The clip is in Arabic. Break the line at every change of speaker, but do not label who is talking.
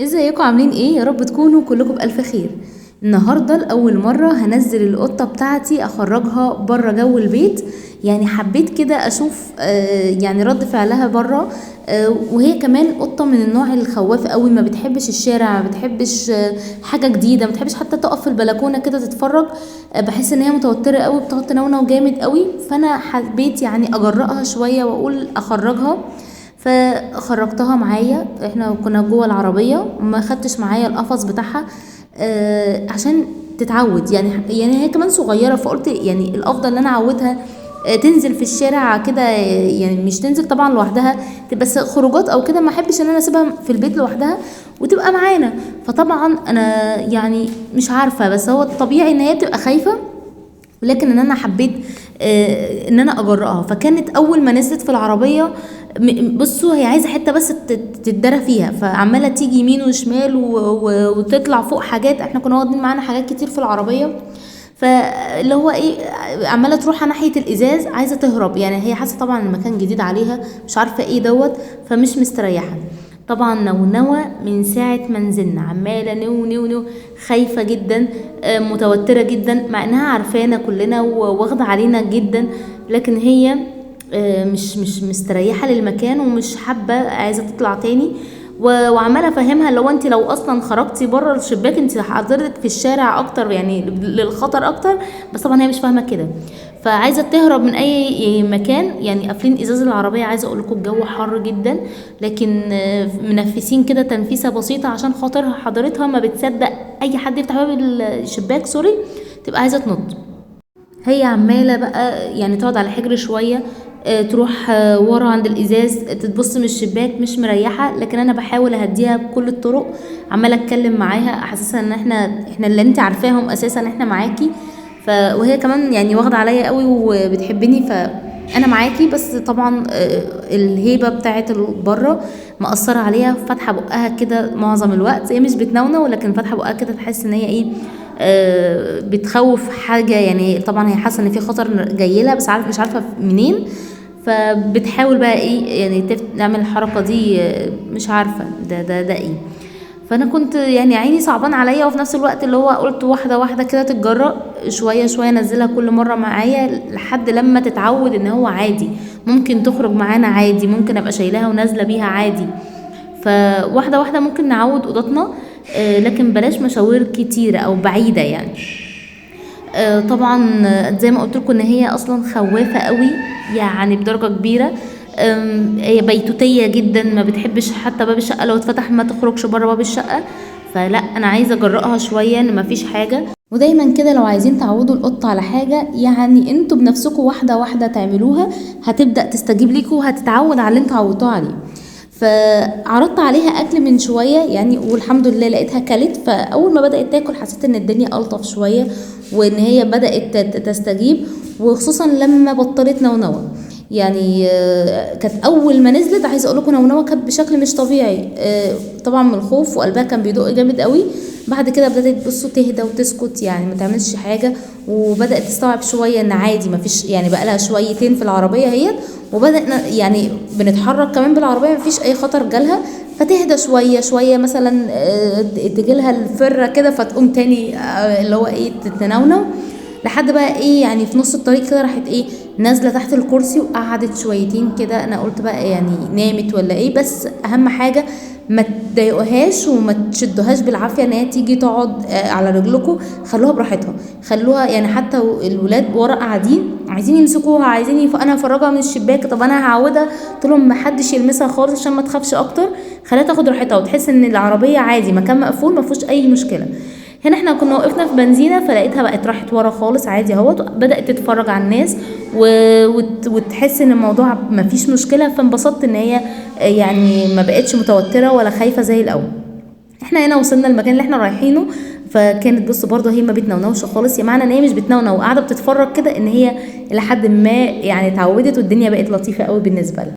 ازيكم عاملين ايه؟ يا رب تكونوا كلكم بألف خير. النهارده لأول مرة هنزل القطة بتاعتي اخرجها بره جو البيت. يعني حبيت كده اشوف يعني رد فعلها بره. وهي كمان قطة من النوع الخواف قوي، ما بتحبش الشارع، ما بتحبش حاجة جديدة، ما بتحبش حتى تقف في البلكونة كده تتفرج. بحس ان هي متوترة قوي، بتقعد تنونو جامد قوي، فانا حبيت يعني اجرأها شوية واقول اخرجها. فخرجتها معايا، احنا كنا جوه العربيه، ما خدتش معايا القفص بتاعها عشان تتعود. يعني هي كمان صغيره، فقلت يعني الافضل ان انا اعودها تنزل في الشارع كده، يعني مش تنزل طبعا لوحدها، بس خروجات او كده. ما احبش ان انا اسيبها في البيت لوحدها وتبقى معانا. فطبعا انا يعني مش عارفه، بس هو الطبيعي ان هي بتبقى خايفه، ولكن ان انا حبيت ان انا اجرأها. فكانت اول ما نزلت في العربيه، بصوا هي عايزه حته بس تتدرى فيها، فعماله تيجي يمين وشمال وتطلع فوق حاجات. احنا كنا واخدين معانا حاجات كتير في العربيه، فاللي هو ايه، عماله تروح ناحيه الازاز، عايزه تهرب. يعني هي حاسه طبعا المكان جديد عليها، مش عارفه ايه دوت، فمش مستريحه. طبعا نونوة من ساعة ما نزلنا، عمالة نو نو نو، خايفة جدا، متوترة جدا، مع انها عارفانا كلنا وواخدة علينا جدا، لكن هي مش مستريحة للمكان ومش حابة، عايزة تطلع تاني. وعمالة افهمها لو انت لو اصلا خرجتي بره الشباك انت حضرتك في الشارع اكتر، يعني للخطر اكتر. بس طبعا هي مش فاهمة كده، فعايزه تهرب من اي مكان. يعني قافلين ازاز العربيه. عايزه اقول لكم الجو حر جدا، لكن منفسين كده تنفيسه بسيطه عشان خاطرها حضرتها ما بتصدق اي حد يفتح باب الشباك، سوري، تبقى عايزه تنط. هي عماله بقى يعني تقعد على حجر شويه، تروح ورا عند الازاز، تتبص من الشباك، مش مريحه. لكن انا بحاول اهديها بكل الطرق، عماله اتكلم معاها، احسسها ان احنا اللي انت عارفاهم اساسا، احنا معاكي. وهي كمان يعني واخده عليا قوي وبتحبني، فانا معاكي. بس طبعا الهيبه بتاعت بره مأثره عليها، فاتحه بقها كده معظم الوقت. هي مش بتنونة، ولكن فاتحه بقها كده، تحس ان هي ايه، بتخوف حاجه. يعني طبعا هي حاسه ان في خطر جاي لها، بس مش عارفه منين. فبتحاول بقى ايه، يعني تعمل الحركه دي، مش عارفه ده ايه. فانا كنت يعني عيني صعبان عليا، وفي نفس الوقت اللي هو قلت واحده واحده كده تتجرأ، شويه شويه انزلها كل مره معايا لحد لما تتعود ان هو عادي ممكن تخرج معانا، عادي ممكن ابقى شايلاها ونازله بيها عادي. فواحده واحده ممكن نعود اوضتنا، لكن بلاش مشاوير كتيره او بعيده يعني. طبعا زي ما قلت لكم ان هي اصلا خوافه قوي، يعني بدرجه كبيره. هي بيتوتيه جدا، ما بتحبش حتى باب الشقه لو اتفتح ما تخرجش بره باب الشقه. فلا، انا عايزه اجرأها شويه ان ما فيش حاجه. ودايما كده لو عايزين تعودوا القطه على حاجه، يعني انتوا بنفسكم واحده واحده تعملوها، هتبدأ تستجيب ليكوا وهتتعود على اللي انتوا عودتوها عليه. فعرضت عليها اكل من شويه يعني، والحمد لله لقيتها كلت. فاول ما بدات تاكل حسيت ان الدنيا الطف شويه، وان هي بدات تستجيب، وخصوصا لما بطلت نونوه. يعني كانت اول ما نزلت، عايزه اقول لكم نونوه كانت بشكل مش طبيعي، طبعا من الخوف، وقلبها كان بيدق جامد قوي. بعد كده بدات تبصوا تهدى وتسكت، يعني ما تعملش حاجه، وبدات تستوعب شويه ان عادي ما فيش، يعني بقى لها شويتين في العربيه هي، وبدأنا يعني بنتحرك كمان بالعربية، مفيش أي خطر جالها. فتهدى شوية شوية، مثلا تجيلها الفرة كده، فتقوم تاني اللي هو ايه، تتنونو. لحد بقى ايه، يعني في نص الطريق كده راحت ايه، نازلة تحت الكرسي وقعدت شويتين كده. انا قلت بقى يعني نامت ولا ايه، بس اهم حاجة ما تضايقوهاش وما تشدوهاش بالعافيه ان هي تيجي تقعد على رجلكم. خلوها براحتها، خلوها يعني. حتى الولاد ورا قاعدين عايزين يمسكوها، عايزين انا افرجها من الشباك. طب انا هعودها، قلت لهم ما حدش يلمسها خالص عشان ما تخافش اكتر، خليها تاخد راحتها وتحس ان العربيه عادي، مكان مقفول ما فيهوش اي مشكله. هنا احنا كنا وقفنا في بنزينه، فلقيتها بقت راحت ورا خالص عادي اهوت، بدات تتفرج على الناس وتحس ان الموضوع ما فيش مشكله. فانبسطت ان هي يعني ما بقتش متوتره ولا خايفه زي الاول. احنا هنا وصلنا المكان اللي احنا رايحينه، فكانت بص برضه هي ما بتنونوش خالص، يا معنى ان هي مش بتنونو وقاعده بتتفرج كده، ان هي الى حد ما يعني اتعودت، والدنيا بقت لطيفه قوي بالنسبه لها.